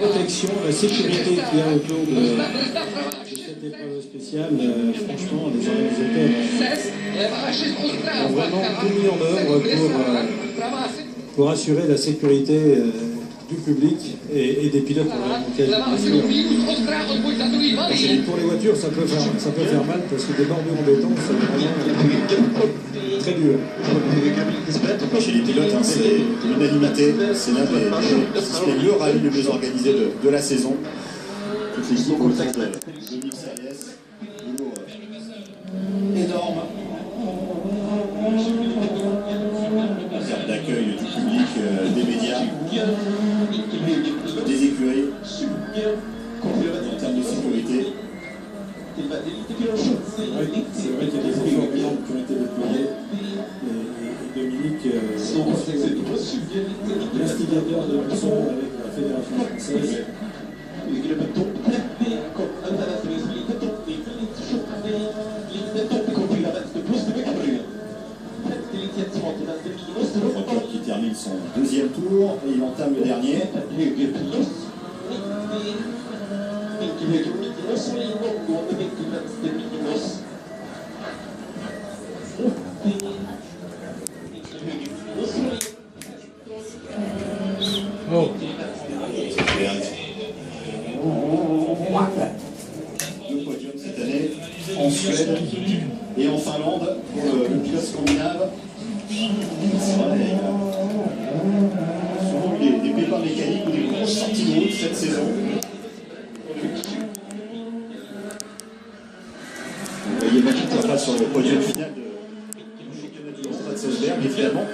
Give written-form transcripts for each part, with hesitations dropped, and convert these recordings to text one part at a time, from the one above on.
Protection, la sécurité qu'il y a autour de cette épreuve spéciale, franchement, les organisateurs ont vraiment tout mis en œuvre pour assurer la sécurité du public et des pilotes pour les voitures, ça peut faire mal parce que des bordures en béton, c'est vraiment très dur. Chez les pilotes, hein, c'est l'unanimité, c'est l'un des le rallye le mieux organisé de la saison. Toutes les équipes autour de Dominique Saliès, boulot énorme. En termes d'accueil du public, des médias, des écuries, en termes de sécurité. C'est vrai qu'il y a des efforts énormes qui ont été déployés. Et Dominique, l'instigateur de leçons avec la Fédération française. Qui termine son deuxième tour et il entame le dernier. Oh. Deux podiums cette année en Suède et en Finlande pour le pilote scandinave. C'est vrai, il y a souvent eu des pépins mécaniques ou des grosses sorties de route cette saison. Vous voyez Makita passe sur le podium final de championnat du monde de Salzberg, mais finalement,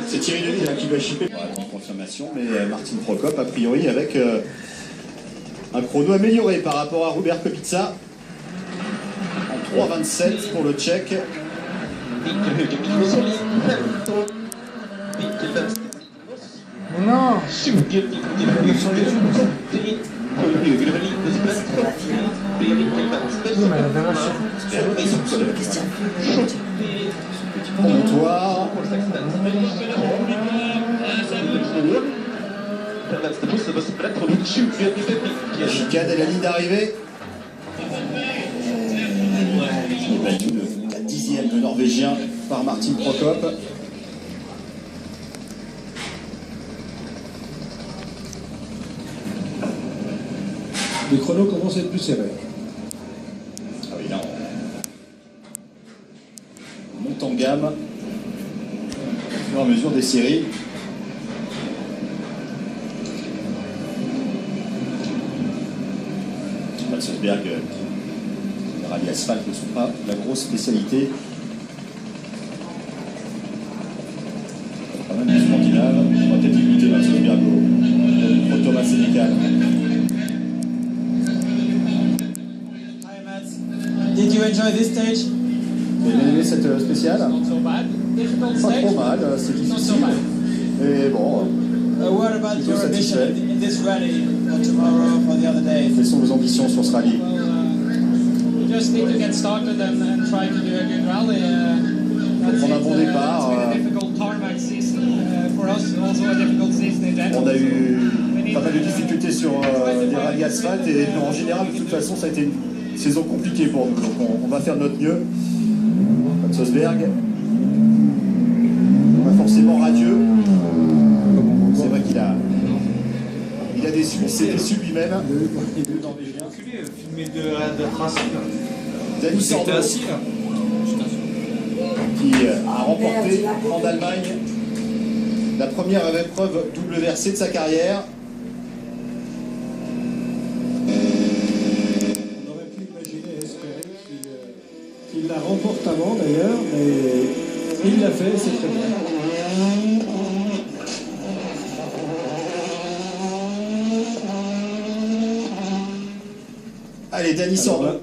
c'est Thierry Denis qui va chipper. Une confirmation, mais Martin Prokop, a priori, avec un chrono amélioré par rapport à Robert Kubica. En 3,27 pour le Tchèque. Non. Promontoire. La chicane et la ligne d'arrivée. La 10e de Norvégien par Martin Prokop. Les chronos commencent à être plus serrés. Ah oui, là, on monte en gamme au fur et à mesure des séries. Salzberg, les rallyes asphalte ne sont pas la grosse spécialité. Quand même du scandinave, on va peut-être écouter Salzberg au Thomas Sénécal. Did you enjoy this stage? Vous avez aimé cette spéciale? Pas trop mal, c'est difficile. Mais bon. What about your ambition in this rally for tomorrow, for the other day? Quelles sont vos ambitions sur ce rallye? We just need to get started and try to do a good rally. Prendre un bon départ. On a eu pas mal de difficultés sur les rallyes asphalte et en général, de toute façon, ça a été une saison compliquée pour nous. Donc on va faire de notre mieux. Salzberg, pas forcément radieux. C'est vrai qu'il a déçu, il s'est déçu lui-même. Les deux Norvégiens. Filmé d'être assis là. Dani Sordo, qui a remporté en Allemagne la première épreuve double versée de sa carrière. On aurait pu imaginer, espérer qu'il la remporte avant d'ailleurs, mais il l'a fait, c'est très bien. Allez, Dani Sordo.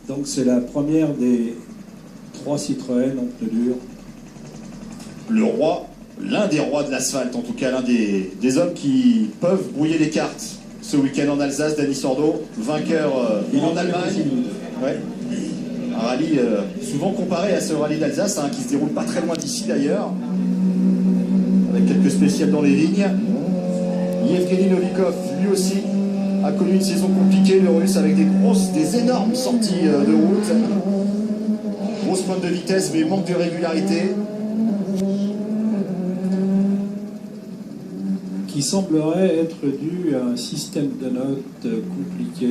Donc c'est la première des 3 Citroën en pneus durs. Le roi, l'un des rois de l'asphalte, en tout cas l'un des hommes qui peuvent brouiller les cartes ce week-end en Alsace. Dani Sordo, vainqueur en Allemagne. Ouais. Un rallye souvent comparé à ce rallye d'Alsace, hein, qui se déroule pas très loin d'ici d'ailleurs, avec quelques spéciales dans les lignes. Yevgeny Novikov, lui aussi, a connu une saison compliquée, le Russe, avec des énormes sorties de route. Grosse pointe de vitesse, mais manque de régularité. Qui semblerait être dû à un système de notes compliqué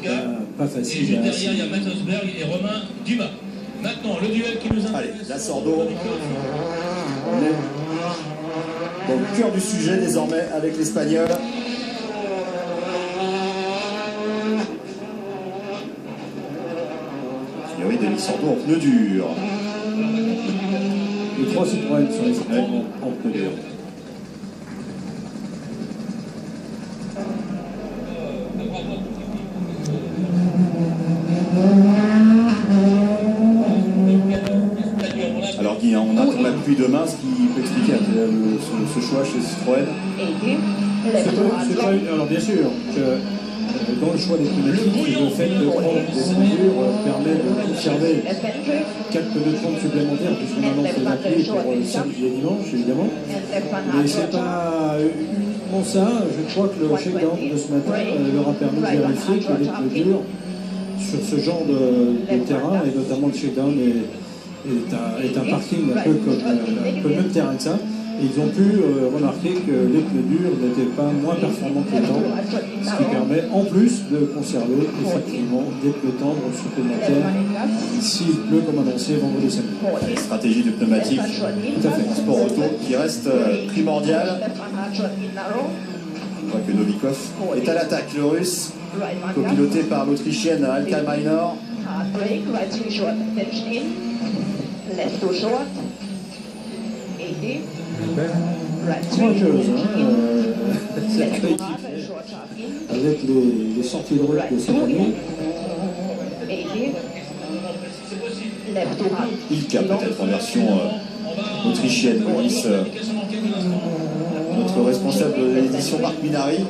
et pas facile. Et juste derrière, il y a Matt Osberg et Romain Dumas. Maintenant, le duel qui nous intéresse. Allez, la Sordo. On est dans le cœur du sujet désormais avec l'Espagnol. Et oui, Denis Sordo en pneu dur. Les 3 Citroën sont effectivement en pneu dur. Alors Guy, on attend la pluie demain, ce qui peut expliquer ce choix chez Citroën. Alors bien sûr que dans le choix des pneumatiques, le fait de prendre des mesures permet de conserver 4 pneus de trempe supplémentaires puisqu'on annonce les applis pour samedi et dimanche évidemment. Mais c'est pas uniquement ça, je crois que le shakedown de ce matin leur a permis de vérifier que les pneus durs sur ce genre de terrain, et notamment le shakedown est un parking un peu comme le même terrain que ça. Et ils ont pu remarquer que les pneus durs n'étaient pas moins performants que les tendres, ce qui permet en plus de conserver effectivement des pneus tendres supplémentaires s'il pleut comme annoncé vendredi et samedi. Une stratégie de pneumatique, tout à fait, un sport auto qui reste primordial. On voit que Novikov est à l'attaque, le Russe, copiloté par l'Autrichienne Alka Minor. Courageuse, cette équipe, avec les sorties de route de cette année. Ilka peut-être en version autrichienne, Boris, notre responsable de l'édition Marc Minari.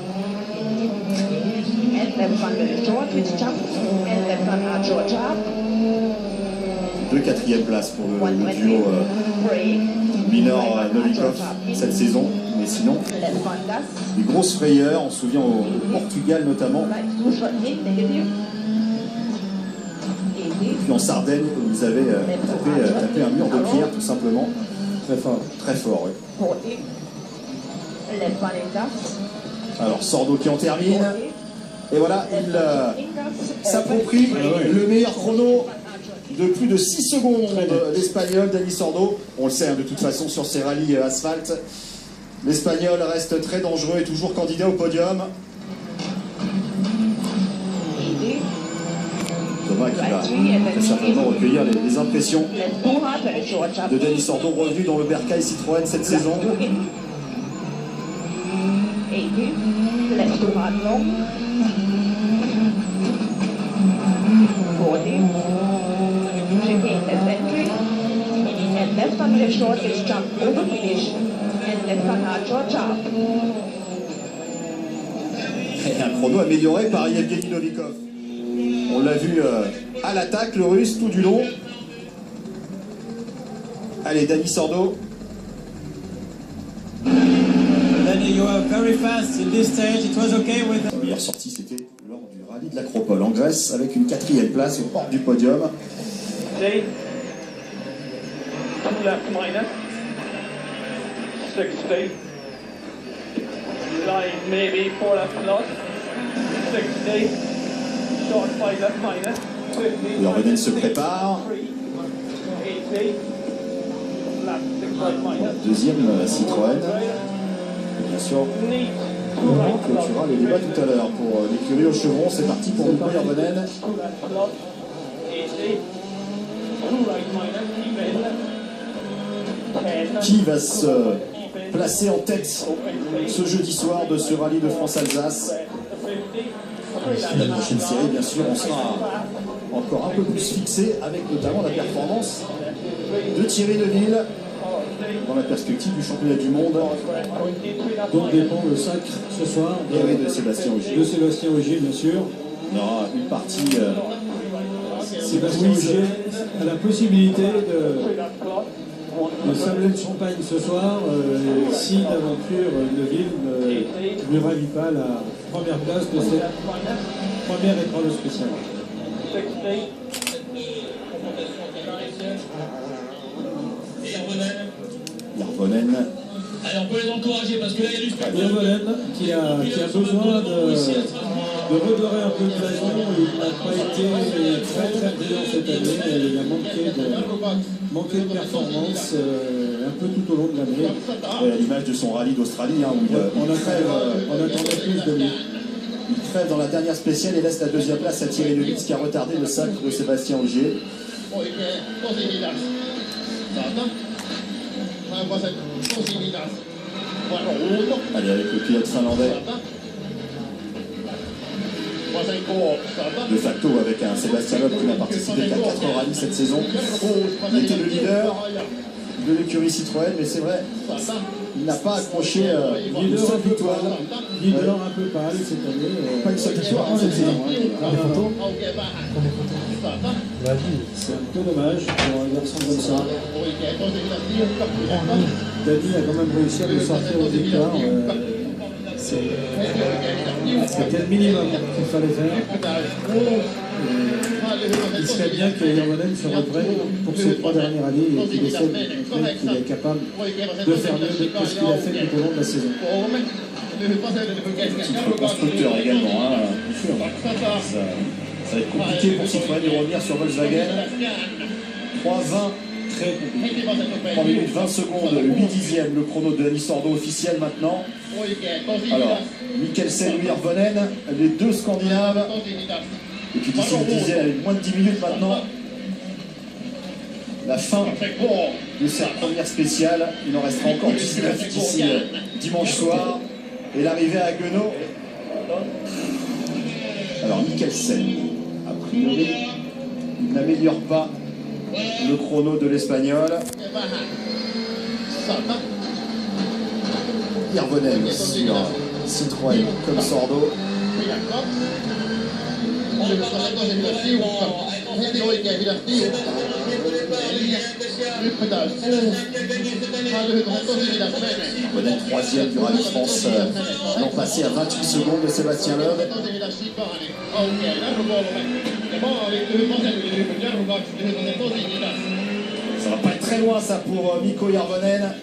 Deux 4e places pour le duo Minor-Novikov cette saison, mais sinon, des grosses frayeurs, on se souvient au Portugal notamment, puis en Sardaigne, où vous avez tapé un mur de pierre tout simplement. Très fort. Très fort, oui. Alors Sordo qui en termine, et voilà, il s'approprie le meilleur chrono de plus de 6 secondes, l'Espagnol Denis Sordo. On le sait de toute façon sur ces rallyes asphalte. L'Espagnol reste très dangereux et toujours candidat au podium. Thomas qui va très certainement recueillir les impressions de Denis Sordo, revenu dans le bercail Citroën cette saison. Et un chrono amélioré par Yevgeny Novikov. On l'a vu à l'attaque, le Russe, tout du long. Allez, Denis Sordo. Danny, you are very fast in this stage. It was okay with. La meilleure sortie, c'était lors du rallye de l'Acropole en Grèce, avec une 4e place au bord du podium. Two left minor, 60, line maybe 4 left plus, 60, short 5 left minor, 50, Le Rennen se prépare. 80, left 6 right minor. Deuxième Citroën. Et bien sûr, on clôturera les débats tout à l'heure pour l'écurie au chevron. C'est parti pour le premier Rennen. 2 left plus, 80, 2 right minor, keep in. Qui va se placer en tête ce jeudi soir de ce rallye de France-Alsace? La prochaine série, bien sûr, on sera encore un peu plus fixé avec notamment la performance de Thierry Neuville dans la perspective du championnat du monde. Donc dépend le sacre ce soir Et de Sébastien Ogier. de Sébastien Ogier, bien sûr. Il y aura une partie Sébastien Ogier a la possibilité Le sablé de Champagne ce soir, si d'aventure Neuville ne lui ravit pas la première place de cette première épreuve spéciale. 60. Yarvonen. Allez, on peut les encourager parce que là, il y a du spectacle. Yarvonen qui a besoin de redorer un peu le blason. Il n'a pas été très brillant cette année. Il a manqué de performance un peu tout au long de l'année. À l'image de son rallye d'Australie, hein, où On attendait plus de lui. il crève dans la dernière spéciale et laisse la deuxième place à Thierry Lewitz qui a retardé le sacre de Sébastien Ogier. Allez, avec le pilote finlandais. De facto, avec un Sébastien Loeb qui n'a participé qu'à 4 rallyes cette saison. Il était le leader de l'écurie Citroën, mais c'est vrai, il n'a pas accroché une seule victoire. Leader un peu pâle cette année. Pas une seule victoire cette saison. C'est un peu dommage pour un garçon comme ça. Dany a quand même réussi à le sortir aux victoires. C'était le minimum qu'il fallait faire. Il serait bien que Yarvonen se reprenne pour ses 3 dernières années et qu'il essaie de montrer qu'il est capable de faire mieux que ce qu'il a fait tout au long de la saison. Titre constructeur également, hein. Ça va être compliqué pour Citroën de revenir sur Volkswagen. 3,20, très compliqué. 3 minutes 20 secondes, 8 dixièmes, le chrono de Dany Sordo officiel maintenant. Alors, Mikkelsen et Yarvonen, les deux Scandinaves. Et puis d'ici le dixième, avec moins de 10 minutes maintenant, la fin de cette première spéciale. Il en restera encore 19 d'ici dimanche soir. Et l'arrivée à Haguenau. Alors Mikkelsen, a priori, il n'améliore pas le chrono de l'Espagnol. Yarvonen sur Citroën comme Sordo. Yarvonen troisième du Rallye France l'an passé à 28 secondes de Sébastien Loeb. Ça va pas être très loin ça pour Mikko Yarvonen.